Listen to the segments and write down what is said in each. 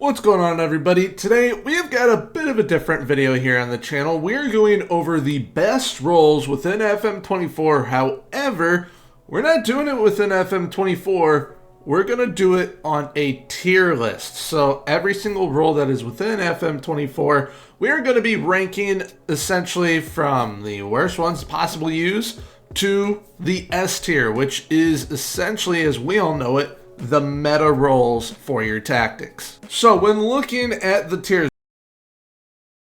What's going on, everybody? Today we have got a bit of a different video here on the channel. We're going over the best roles within FM24. However, we're not doing it within FM24. We're going to do it on a tier list. So every single role that is within FM24, we are going to be ranking essentially from the worst ones to possibly use to the S tier, which is essentially, as we all know it, the meta roles for your tactics. So when looking at the tiers,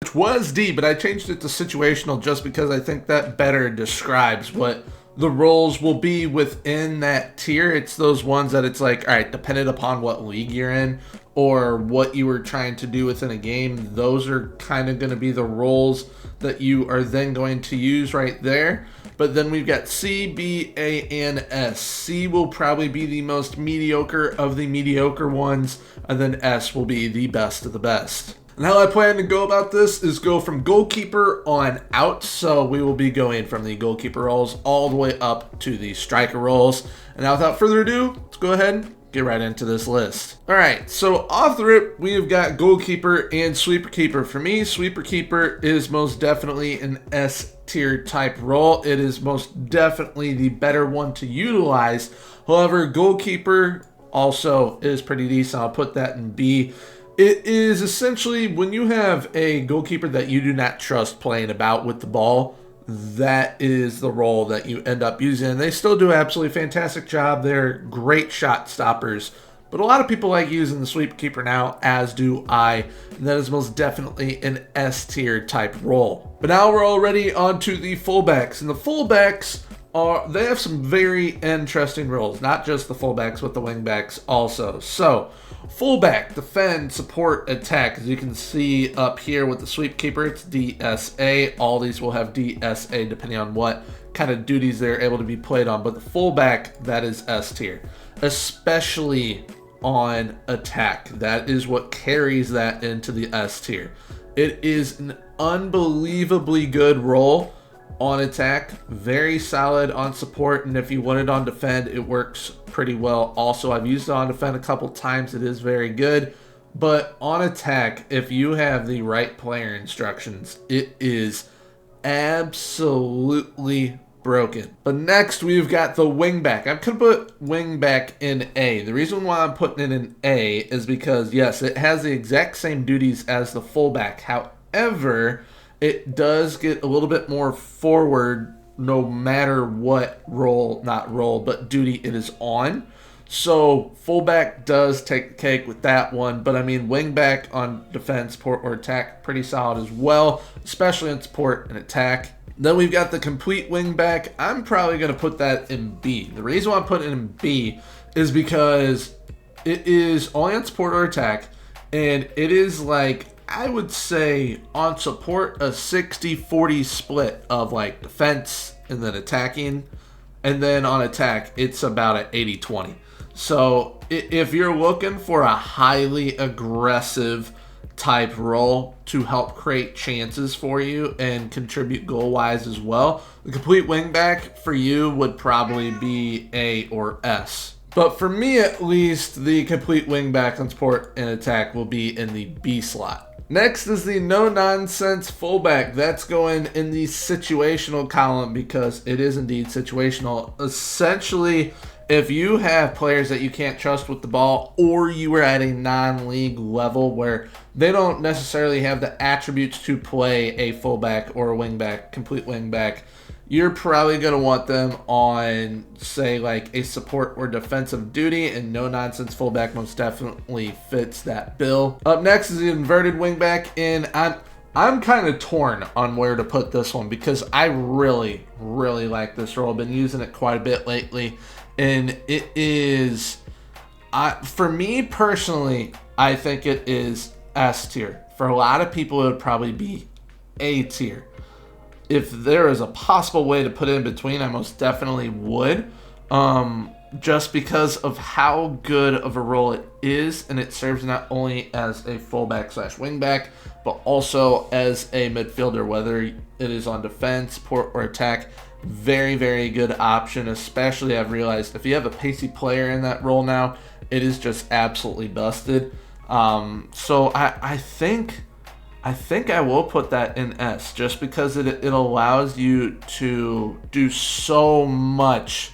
which was D, but I changed it to situational just because I think that better describes what the roles will be within that tier. It's those ones that it's like, all right, dependent upon what league you're in or what you were trying to do within a game, those are kind of going to be the roles that you are then going to use right there. But then we've got C, B, A, and S. C will probably be the most mediocre of the mediocre ones, and then S will be the best of the best. And how I plan to go about this is go from goalkeeper on out. So we will be going from the goalkeeper roles all the way up to the striker roles. And now without further ado, let's go ahead and get right into this list. All right, so off the rip, we have got goalkeeper and sweeper keeper. For me, sweeper keeper is most definitely an S tier type role. It is most definitely the better one to utilize. However, goalkeeper also is pretty decent. I'll put that in B. It is essentially when you have a goalkeeper that you do not trust playing about with the ball, that is the role that you end up using. And they still do an absolutely fantastic job. They're great shot stoppers. But a lot of people like using the sweep keeper now, as do I. And that is most definitely an S tier type role. But now we're already on to the fullbacks. And the fullbacks they have some very interesting roles. Not just the fullbacks, but the wingbacks also. So fullback, defend, support, attack. As you can see up here with the sweep keeper, it's DSA. All these will have DSA depending on what kind of duties they're able to be played on. But the fullback, that is S tier, especially on attack. That is what carries that into the S tier. It is an unbelievably good role on attack, very solid on support, and if you want it on defend, it works pretty well. Also, I've used it on defend a couple times. It is very good. But on attack, if you have the right player instructions, it is absolutely broken. But next, we've got the wingback. I'm going to put wingback in A. The reason why I'm putting it in A is because, yes, it has the exact same duties as the fullback. However, it does get a little bit more forward no matter what role, not role, but duty it is on. So fullback does take the cake with that one. But I mean, wingback on defense, support, or attack, pretty solid as well, especially on support and attack. Then we've got the complete wingback. I'm probably going to put that in B. The reason why I'm putting it in B is because it is only on support or attack, and it is like, I would say on support a 60-40 split of like defense and then attacking, and then on attack it's about an 80-20. So if you're looking for a highly aggressive type role to help create chances for you and contribute goal wise as well, the complete wingback for you would probably be A or S. But for me at least, the complete wingback on support and attack will be in the B slot. Next is the no-nonsense fullback. That's going in the situational column because it is indeed situational. Essentially, if you have players that you can't trust with the ball, or you are at a non-league level where they don't necessarily have the attributes to play a fullback or a wingback, complete wingback, you're probably going to want them on, say, like a support or defensive duty, and no-nonsense fullback most definitely fits that bill. Up next is the inverted wingback, and I'm kind of torn on where to put this one because I really, really like this role. I've been using it quite a bit lately, and it is, for me personally, I think it is S tier. For a lot of people, it would probably be A tier. If there is a possible way to put it in between, I most definitely would. Just because of how good of a role it is, and it serves not only as a fullback / wingback, but also as a midfielder, whether it is on defense, support, or attack. Very, very good option, especially I've realized if you have a pacey player in that role now, it is just absolutely busted. So I think I will put that in S, just because it allows you to do so much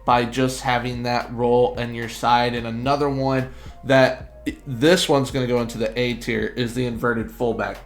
by just having that role in your side. And another one that this one's going to go into the A tier is the inverted fullback.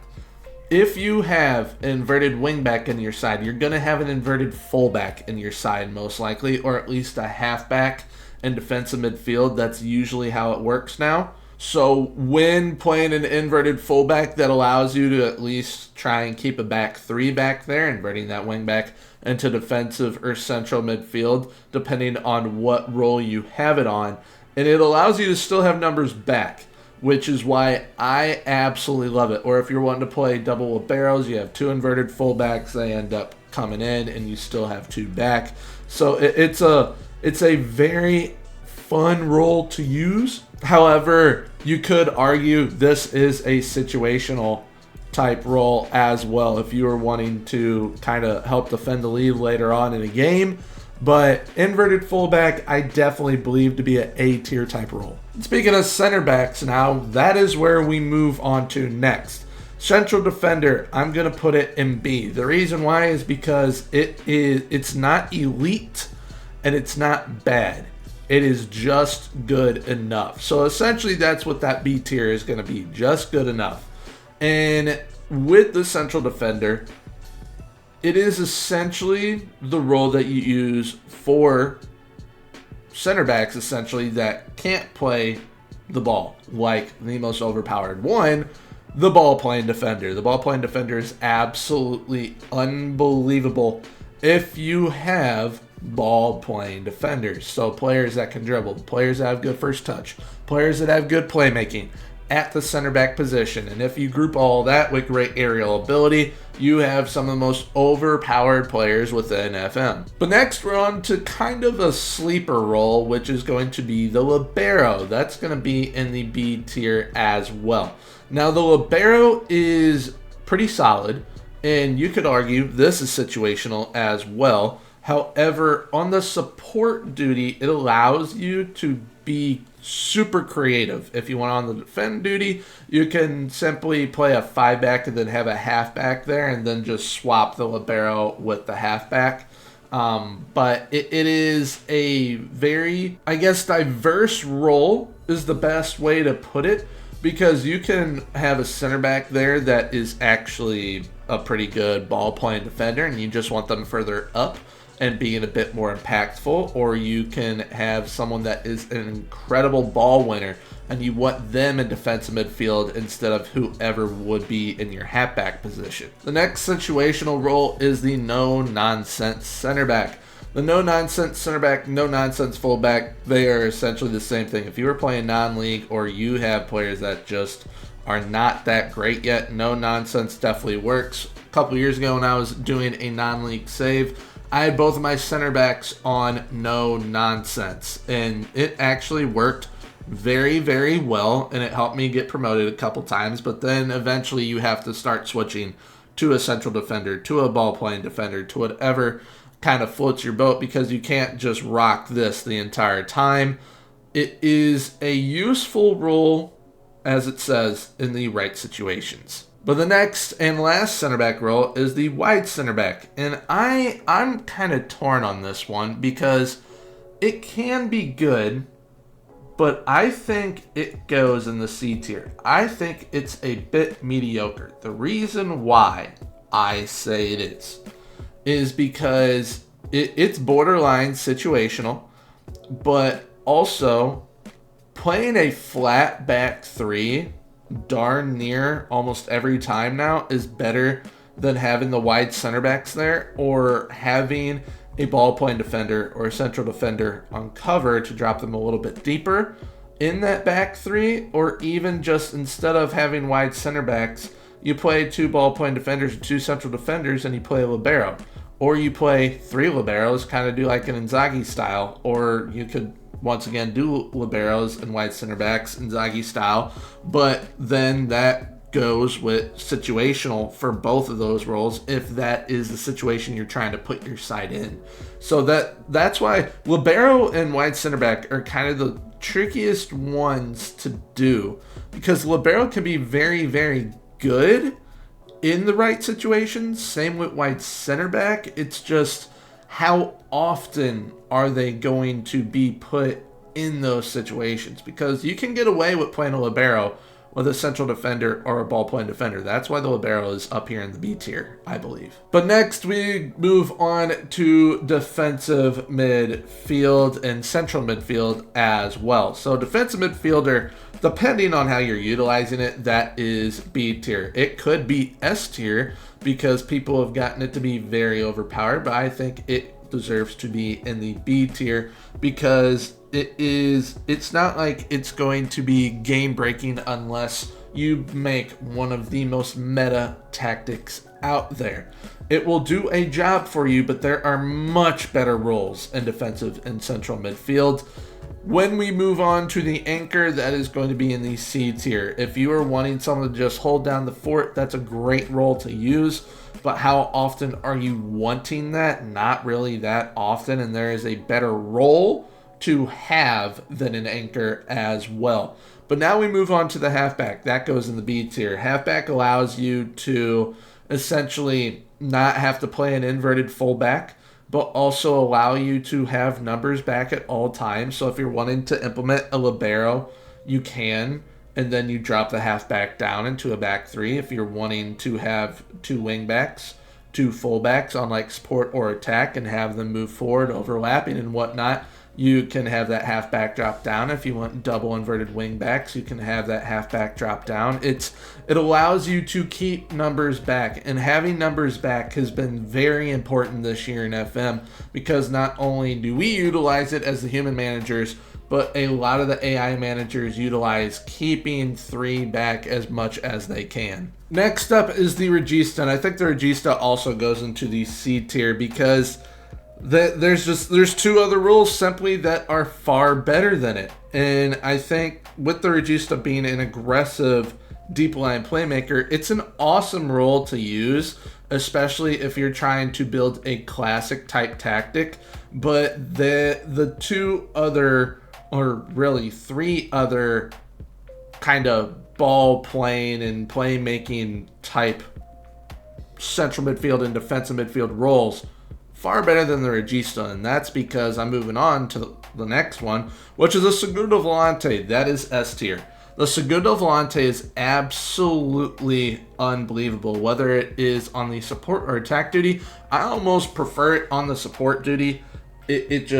If you have an inverted wingback in your side, you're going to have an inverted fullback in your side most likely, or at least a halfback in defensive midfield. That's usually how it works now. So when playing an inverted fullback, that allows you to at least try and keep a back three back there, inverting that wingback into defensive or central midfield, depending on what role you have it on. And it allows you to still have numbers back, which is why I absolutely love it. Or if you're wanting to play double liberos, you have two inverted fullbacks, they end up coming in and you still have two back. So it's a very fun role to use. However, you could argue this is a situational type role as well if you are wanting to kind of help defend the lead later on in a game. But inverted fullback, I definitely believe to be an A tier type role. Speaking of center backs now, that is where we move on to next. Central defender, I'm going to put it in B. The reason why is because it's not elite and it's not bad. It is just good enough. So essentially that's what that B tier is going to be, just good enough. And with the central defender, it is essentially the role that you use for center backs, essentially, that can't play the ball, like the most overpowered one, the ball playing defender. The ball playing defender is absolutely unbelievable if you have ball playing defenders. So players that can dribble, players that have good first touch, players that have good playmaking at the center back position. And if you group all that with great aerial ability, you have some of the most overpowered players within FM. But next we're on to kind of a sleeper role, which is going to be the libero. That's going to be in the B tier as well. Now the libero is pretty solid, and you could argue this is situational as well. However, on the support duty, it allows you to be super creative. If you want on the defend duty, you can simply play a 5-back and then have a halfback there and then just swap the libero with the halfback. But it is a very, I guess, diverse role is the best way to put it, because you can have a center back there that is actually a pretty good ball playing defender and you just want them further up and being a bit more impactful, or you can have someone that is an incredible ball winner and you want them in defensive midfield instead of whoever would be in your halfback position. The next situational role is the no-nonsense center back. The no-nonsense center back, no-nonsense fullback, they are essentially the same thing. If you were playing non-league or you have players that just are not that great yet, no-nonsense definitely works. A couple years ago when I was doing a non-league save, I had both of my center backs on no nonsense, and it actually worked very, very well, and it helped me get promoted a couple times. But then eventually you have to start switching to a central defender, to a ball playing defender, to whatever kind of floats your boat, because you can't just rock this the entire time. It is a useful role, as it says, in the right situations. But the next and last center back role is the wide center back. And I'm kind of torn on this one because it can be good, but I think it goes in the C tier. I think it's a bit mediocre. The reason why I say it is because it's borderline situational, but also playing a flat back three darn near almost every time now is better than having the wide center backs there, or having a ball playing defender or a central defender on cover to drop them a little bit deeper in that back three, or even just instead of having wide center backs, you play two ball playing defenders and two central defenders and you play a libero, or you play three liberos, kind of do like an Inzaghi style, or you could once again do liberos and wide center backs Inzaghi style, but then that goes with situational for both of those roles if that is the situation you're trying to put your side in. So that's why libero and wide center back are kind of trickiest ones to do because libero can be very, very good in the right situations. Same with wide center back. It's just how often are they going to be put in those situations, because you can get away with playing a libero with a central defender or a ball playing defender. That's why the libero is up here in the B tier, I believe. But next we move on to defensive midfield and central midfield as well. So defensive midfielder, depending on how you're utilizing it, that is B tier. It could be S tier because people have gotten it to be very overpowered, but I think it deserves to be in the B tier because it's not like it's going to be game breaking unless you make one of the most meta tactics out there. It will do a job for you, but there are much better roles in defensive and central midfield. When we move on to the anchor, that is going to be in the C tier. If you are wanting someone to just hold down the fort, that's a great role to use. But how often are you wanting that? Not really that often, and there is a better role to have than an anchor as well. But now we move on to the halfback. That goes in the B tier. Halfback allows you to essentially not have to play an inverted fullback, but also allow you to have numbers back at all times. So if you're wanting to implement a libero, you can, and then you drop the halfback down into a back three. If you're wanting to have two wing backs, two fullbacks on like support or attack and have them move forward, overlapping and whatnot, you can have that halfback drop down. If you want double inverted wing backs, you can have that halfback drop down. It allows you to keep numbers back, and having numbers back has been very important this year in FM because not only do we utilize it as the human managers, but a lot of the AI managers utilize keeping three back as much as they can. Next up is the Regista, and I think the Regista also goes into the C tier because there's two other rules simply that are far better than it. And I think with the Regista being an aggressive deep line playmaker, it's an awesome role to use, especially if you're trying to build a classic type tactic. But the two other, or really three other kind of ball playing and playmaking type central midfield and defensive midfield roles far better than the Regista, and that's because I'm moving on to the next one, which is a Segundo Volante. That is S tier. The Segundo Volante is absolutely unbelievable, whether it is on the support or attack duty. I almost prefer it on the support duty. It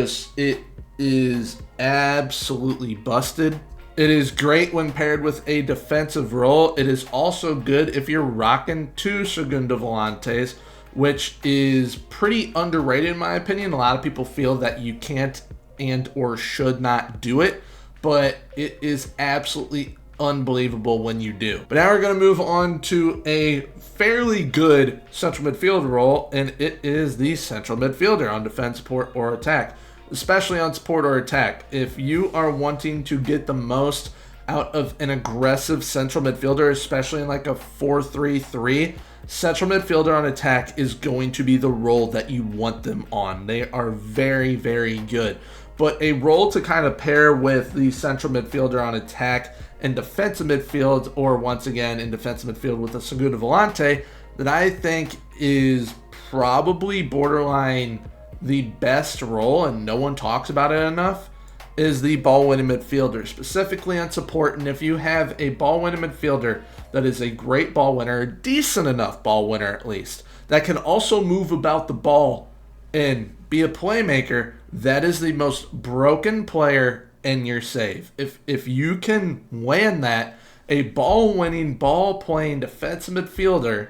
is absolutely busted. It is great when paired with a defensive role. It is also good if you're rocking two Segundo Volantes, which is pretty underrated in my opinion. A lot of people feel that you can't and or should not do it, but it is absolutely unbelievable when you do. But now we're going to move on to a fairly good central midfield role, and it is the central midfielder on defense, support, or attack, especially on support or attack. If you are wanting to get the most out of an aggressive central midfielder, especially in like a 4-3-3, central midfielder on attack is going to be the role that you want them on. They are very, very good. But a role to kind of pair with the central midfielder on attack and defensive midfield, or once again in defensive midfield with a Segundo Volante, that I think is probably borderline the best role, and no one talks about it enough, is the ball-winning midfielder, specifically on support. And if you have a ball-winning midfielder that is a great ball winner, a decent enough ball winner at least, that can also move about the ball and be a playmaker, that is the most broken player in your save. If you can land that, a ball-winning, ball-playing defensive midfielder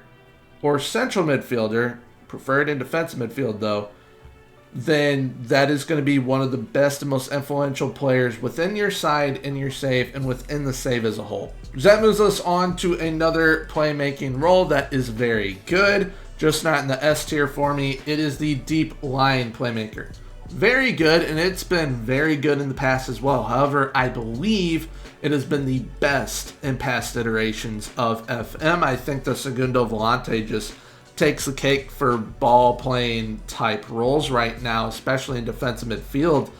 or central midfielder, preferred in defensive midfield though, then that is going to be one of the best and most influential players within your side, in your save, and within the save as a whole. That moves us on to another playmaking role that is very good, just not in the S tier for me. It is the deep line playmaker. Very good, and it's been very good in the past as well. However, I believe it has been the best in past iterations of FM. I think the Segundo Volante just takes the cake for ball playing type roles right now, especially in defensive midfield.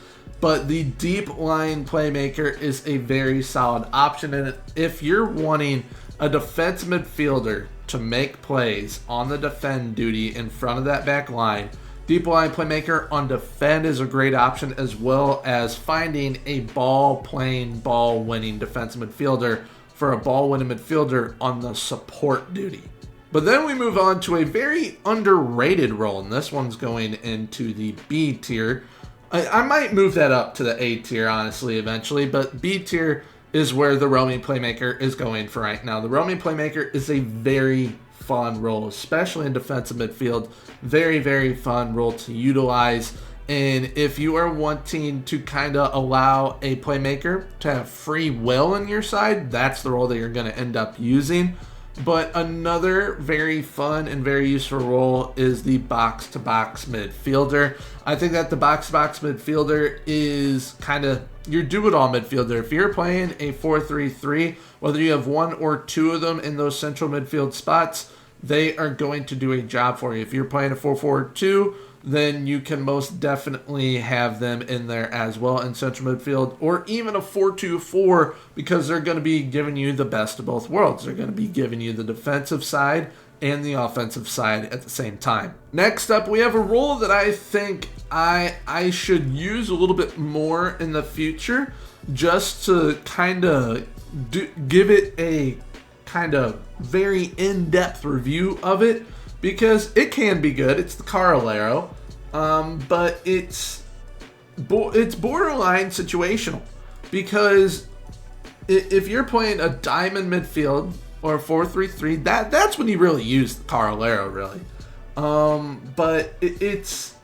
but the deep line playmaker is a very solid option. And if you're wanting a defense midfielder to make plays on the defend duty in front of that back line, deep line playmaker on defend is a great option, as well as finding a ball-playing, ball-winning defensive midfielder for a ball-winning midfielder on the support duty. But then we move on to a very underrated role, and this one's going into the B tier. I might move that up to the A tier, honestly, eventually, but B tier is where the roaming playmaker is going for right now. The roaming playmaker is a very fun role, especially in defensive midfield. Very, very fun role to utilize. And if you are wanting to kind of allow a playmaker to have free will on your side, that's the role that you're going to end up using. But another very fun and very useful role is the box-to-box midfielder. I think that the box-to-box midfielder is kind of your do-it-all midfielder. If you're playing a 4-3-3, whether you have one or two of them in those central midfield spots, they are going to do a job for you. If you're playing a 4-4-2, then you can most definitely have them in there as well in central midfield, or even a 4-2-4, because they're going to be giving you the best of both worlds. They're going to be giving you the defensive side and the offensive side at the same time. Next up, we have a role that I think I should use a little bit more in the future, just to kind of give it a kind of very in-depth review of it, because it can be good. It's the Carolero, but it's borderline situational, because if you're playing a diamond midfield or a 4-3-3, that's when you really use the Carolero, really. But it's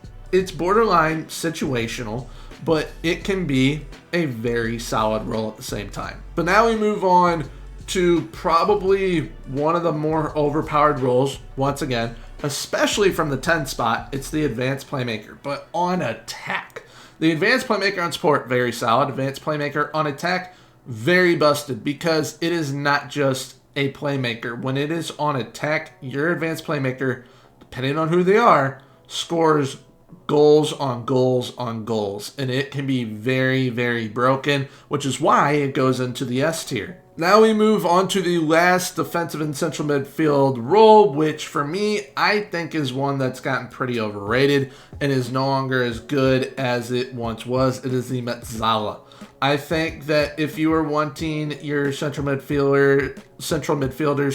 borderline situational, but it can be a very solid role at the same time. But now we move on to probably one of the more overpowered roles, once again, especially from the 10 spot. It's the advanced playmaker, but on attack. The advanced playmaker on support, very solid. Advanced playmaker on attack, very busted, because it is not just a playmaker. When it is on attack, your advanced playmaker, depending on who they are, scores goals on goals on goals, and it can be very, very broken, which is why it goes into the S tier. Now we move on to the last defensive and central midfield role, which for me, I think is one that's gotten pretty overrated and is no longer as good as it once was. It is the Mezzala. I think that if you are wanting your central midfielders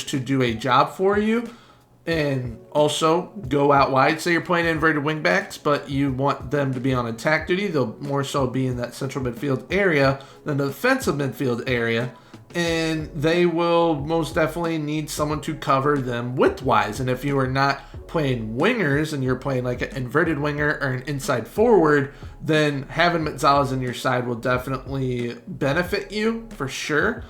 to do a job for you, and also go out wide, say you're playing inverted wingbacks, but you want them to be on attack duty, they'll more so be in that central midfield area than the defensive midfield area, and they will most definitely need someone to cover them width-wise. And if you are not playing wingers and you're playing like an inverted winger or an inside forward, then having Mezzalas in your side will definitely benefit you for sure.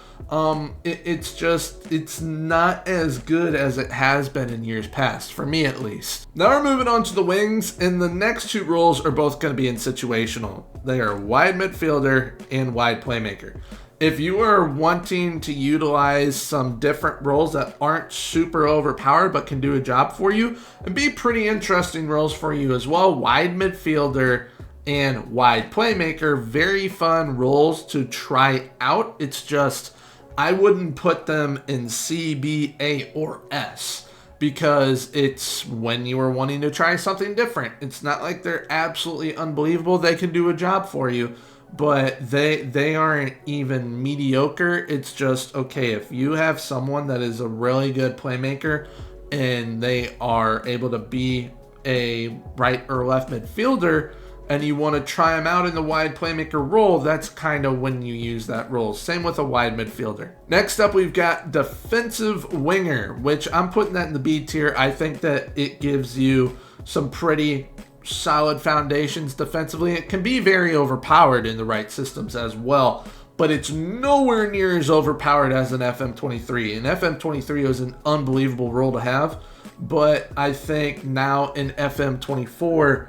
It's not as good as it has been in years past, for me at least. Now we're moving on to the wings, and the next two roles are both going to be in situational. They are wide midfielder and wide playmaker. If you are wanting to utilize some different roles that aren't super overpowered but can do a job for you and be pretty interesting roles for you as well, wide midfielder and wide playmaker, very fun roles to try out. It's just, I wouldn't put them in C, B, A, or S, because it's when you are wanting to try something different. It's not like they're absolutely unbelievable. They can do a job for you, but they aren't even mediocre. It's just, okay, if you have someone that is a really good playmaker and they are able to be a right or left midfielder, and you want to try them out in the wide playmaker role, that's kind of when you use that role. Same with a wide midfielder. Next up, we've got defensive winger, which I'm putting that in the B tier. I think that it gives you some pretty solid foundations defensively. It can be very overpowered in the right systems as well, but it's nowhere near as overpowered as an FM23. And FM23 is an unbelievable role to have, but I think now in FM24,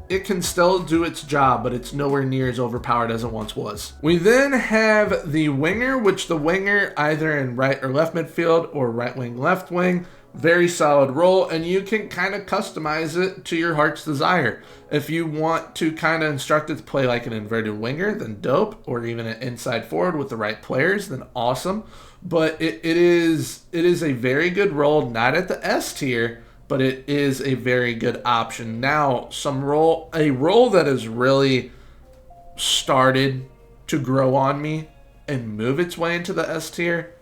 it can still do its job, but it's nowhere near as overpowered as it once was. We then have the winger, which the winger either in right or left midfield or right wing, left wing, Very solid role, and you can kind of customize it to your heart's desire. If you want to kind of instruct it to play like an inverted winger, then dope, or even an inside forward with the right players, then awesome. But it is a very good role, not at the S tier, but it is a very good option. Now, a role that has really started to grow on me and move its way into the S tier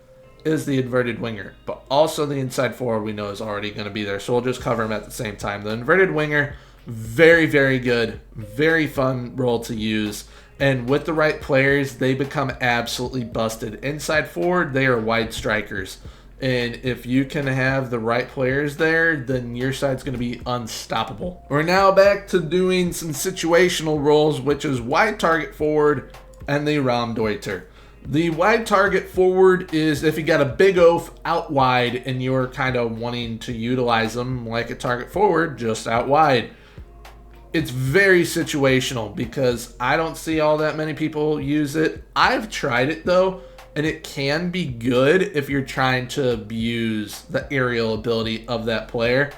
is the inverted winger, but also the inside forward we know is already going to be there, so we'll just cover them at the same time. The inverted winger, very, very good, very fun role to use, and with the right players, they become absolutely busted. Inside forward, they are wide strikers, and if you can have the right players there, then your side's going to be unstoppable. We're now back to doing some situational roles, which is wide target forward and the Raumdeuter. The wide target forward is if you got a big oaf out wide and you're kind of wanting to utilize them like a target forward just out wide. It's very situational because I don't see all that many people use it. I've tried it though, and it can be good if you're trying to abuse the aerial ability of that player.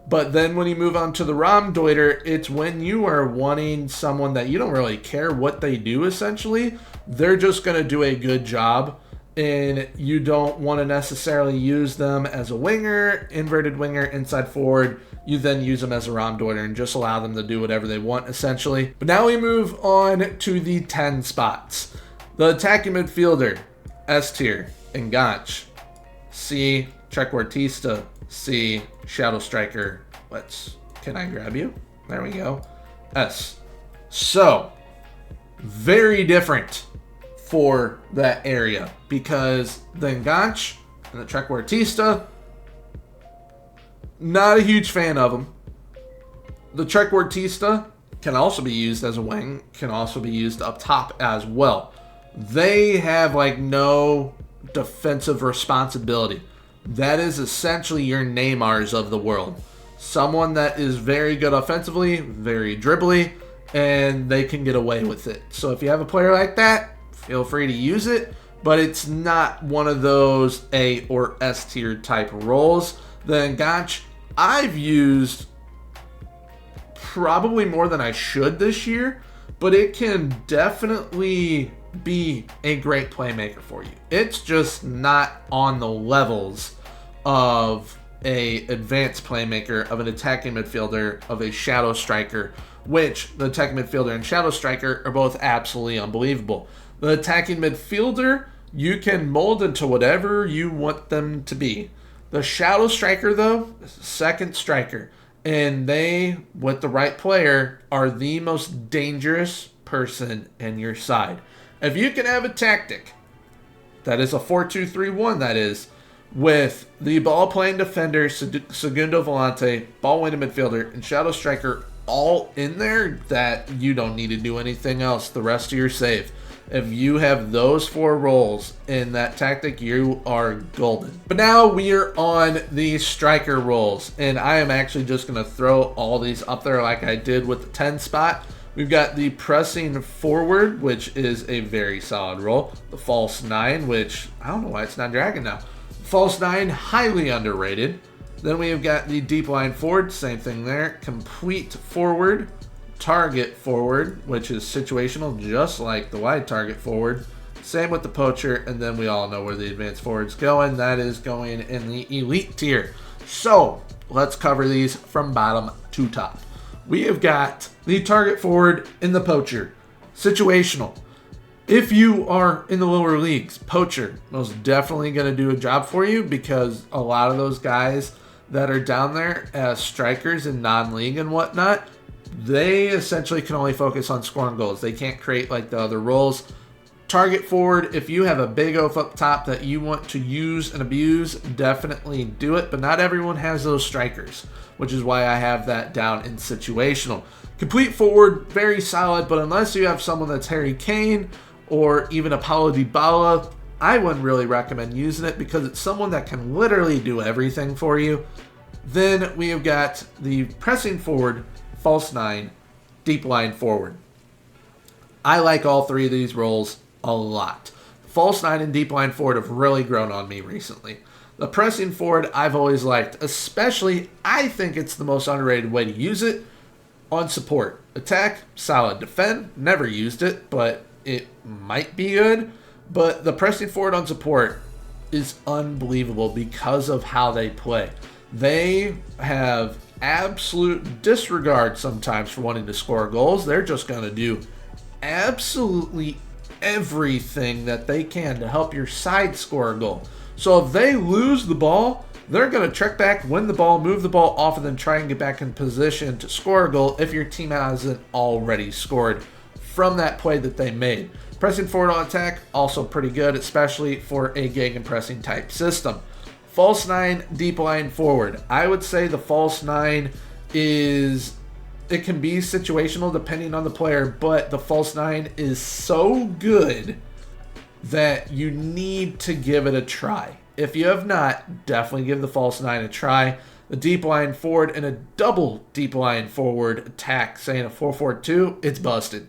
But then when you move on to the Raumdeuter, it's when you are wanting someone that you don't really care what they do essentially. They're just going to do a good job, and you don't want to necessarily use them as a winger, inverted winger, inside forward. You then use them as a Raumdeuter and just allow them to do whatever they want essentially. But now we move on to the 10 spots. The attacking midfielder, S tier, Enganche. C, Trequartista. C, Shadow Striker. Can I grab you? There we go. S. So, very different for that area because the Enganche and the Trequartista, not a huge fan of them. The Trequartista can also be used as a wing, can also be used up top as well. They have like no defensive responsibility. That is essentially your Neymars of the world. Someone that is very good offensively, very dribbly, and they can get away with it. So if you have a player like that, feel free to use it, but it's not one of those A or S tier type roles. The Enganche, I've used probably more than I should this year, but it can definitely be a great playmaker for you. It's just not on the levels of a advanced playmaker, of an attacking midfielder, of a shadow striker, which the attacking midfielder and shadow striker are both absolutely unbelievable. The attacking midfielder, you can mold into whatever you want them to be. The shadow striker, though, is the second striker, and they, with the right player, are the most dangerous person in your side. If you can have a tactic that is a 4-2-3-1, that is, with the ball-playing defender, segundo volante, ball-winning midfielder, and shadow striker all in there, that you don't need to do anything else. The rest of your save. If you have those four roles in that tactic, you are golden. But now we are on the striker roles, and I am actually just going to throw all these up there like I did with the 10 spot. We've got the pressing forward, which is a very solid role. The false 9, which I don't know why it's not dragging now. False 9, highly underrated. Then we have got the deep line forward, same thing there. Complete forward, target forward, which is situational, just like the wide target forward. Same with the poacher, and then we all know where the advanced forward's going. That is going in the elite tier. So let's cover these from bottom to top. We have got the target forward in the poacher. Situational. If you are in the lower leagues, poacher most definitely going to do a job for you, because a lot of those guys that are down there as strikers in non-league and whatnot, they essentially can only focus on scoring goals. They can't create like the other roles. Target forward, if you have a big oaf up top that you want to use and abuse, definitely do it. But not everyone has those strikers, which is why I have that down in situational. Complete forward, very solid, but unless you have someone that's Harry Kane or even a Paulo Dybala, I wouldn't really recommend using it because it's someone that can literally do everything for you. Then we have got the pressing forward, false 9, deep line forward. I like all three of these roles a lot. false nine and deep line forward have really grown on me recently. The pressing forward I've always liked, especially I think it's the most underrated way to use it on support. Attack, solid. Defend, never used it, but it might be good. But the pressing forward on support is unbelievable because of how they play. They have absolute disregard sometimes for wanting to score goals. They're just going to do absolutely everything that they can to help your side score a goal. So if they lose the ball, they're going to trek back, win the ball, move the ball off, and then try and get back in position to score a goal if your team hasn't already scored from that play that they made. Pressing forward on attack, also pretty good, especially for a gegenpressing type system. False nine, deep line forward. I would say the false nine it can be situational depending on the player, but the false nine is so good that you need to give it a try. If you have not, definitely give the false nine a try. The deep line forward and a double deep line forward attack, saying a 4-4-2, it's busted.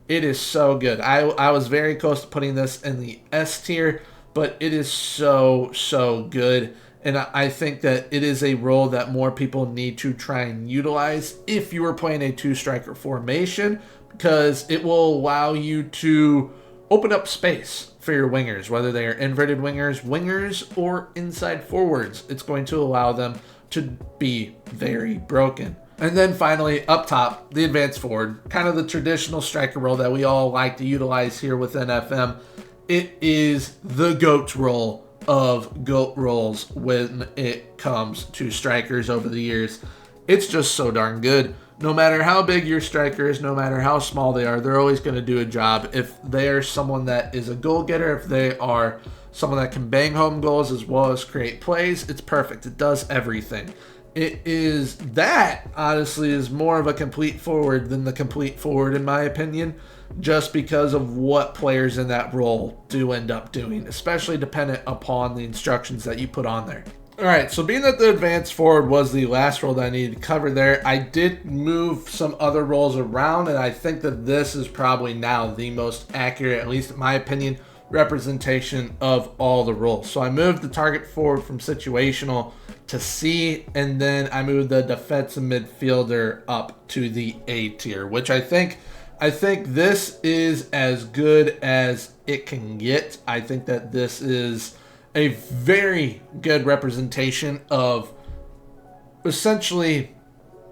It is so good. I was very close to putting this in the S tier, but it is so good. And I think that it is a role that more people need to try and utilize if you are playing a two-striker formation, because it will allow you to open up space for your wingers, whether they are inverted wingers, or inside forwards. It's going to allow them to be very broken. And then finally, up top, the advanced forward, kind of the traditional striker role that we all like to utilize here within FM. It is the GOAT role of GOAT roles when it comes to strikers over the years. It's just so darn good. No matter how big your striker is, no matter how small they are, they're always going to do a job. If they are someone that is a goal getter, if they are someone that can bang home goals as well as create plays, it's perfect. It does everything. It is that, honestly, is more of a complete forward than the complete forward, in my opinion, just because of what players in that role do end up doing, especially dependent upon the instructions that you put on there. All right, so being that the advanced forward was the last role that I needed to cover there, I did move some other roles around, and I think that this is probably now the most accurate, at least in my opinion, representation of all the roles. So I moved the target forward from situational to C, and then I moved the defensive midfielder up to the A tier, which I think this is as good as it can get. I think that this is a very good representation of essentially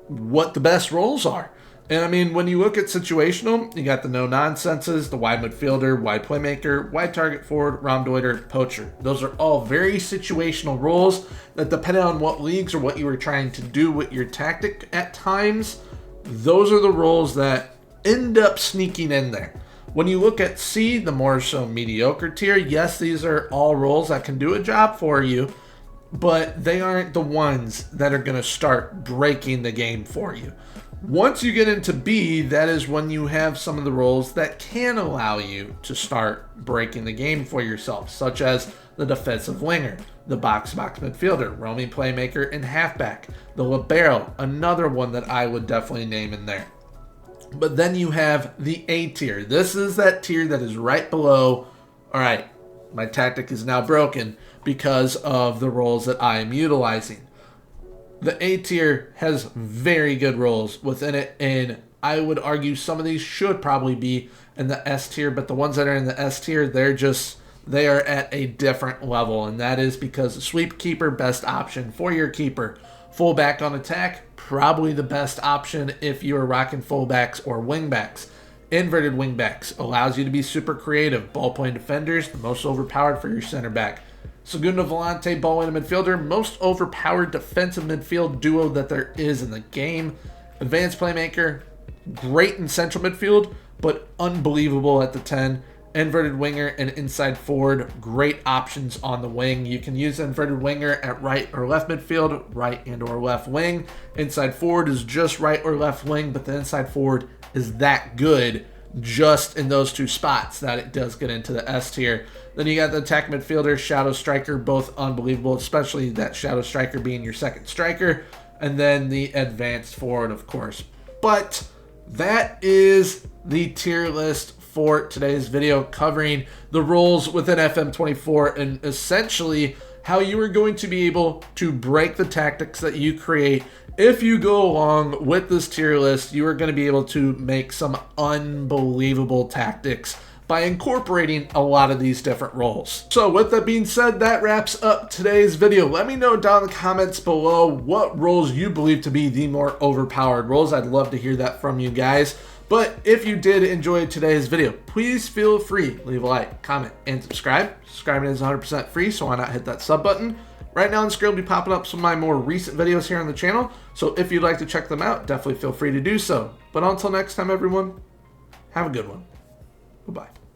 what the best roles are. And I mean, when you look at situational, you got the no-nonsenses, the wide midfielder, wide playmaker, wide target forward, rondeuter, poacher. Those are all very situational roles that, depending on what leagues or what you were trying to do with your tactic at times, those are the roles that end up sneaking in there. When you look at C, the more so mediocre tier, yes, these are all roles that can do a job for you, but they aren't the ones that are going to start breaking the game for you. Once you get into B, that is when you have some of the roles that can allow you to start breaking the game for yourself, such as the defensive winger, the box-to-box midfielder, roaming playmaker, and halfback. The libero, another one that I would definitely name in there. But then you have the A tier. This is that tier that is right below, all right, my tactic is now broken because of the roles that I am utilizing. The A tier has very good roles within it, and I would argue some of these should probably be in the S tier, but the ones that are in the S tier, they are at a different level, and that is because the sweep keeper, best option for your keeper. Fullback on attack, probably the best option if you are rocking fullbacks or wingbacks. Inverted wingbacks allows you to be super creative. Ball-playing defenders, the most overpowered for your center back. Segundo Volante, ball-winning midfielder, most overpowered defensive midfield duo that there is in the game. Advanced playmaker, great in central midfield, but unbelievable at the 10. Inverted winger and inside forward, great options on the wing. You can use inverted winger at right or left midfield, right and or left wing. Inside forward is just right or left wing, but the inside forward is that good just in those two spots that it does get into the S tier. Then you got the attack midfielder, shadow striker, both unbelievable, especially that shadow striker being your second striker. And then the advanced forward, of course. But that is the tier list for today's video, covering the roles within FM24 and essentially how you are going to be able to break the tactics that you create. If you go along with this tier list, you are going to be able to make some unbelievable tactics by incorporating a lot of these different roles. So with that being said, that wraps up today's video. Let me know down in the comments below what roles you believe to be the more overpowered roles. I'd love to hear that from you guys. But if you did enjoy today's video, please feel free, leave a like, comment, and subscribe. Subscribing is 100% free, so why not hit that sub button? Right now on the screen will be popping up some of my more recent videos here on the channel, so if you'd like to check them out, definitely feel free to do so. But until next time, everyone, have a good one. Bye-bye.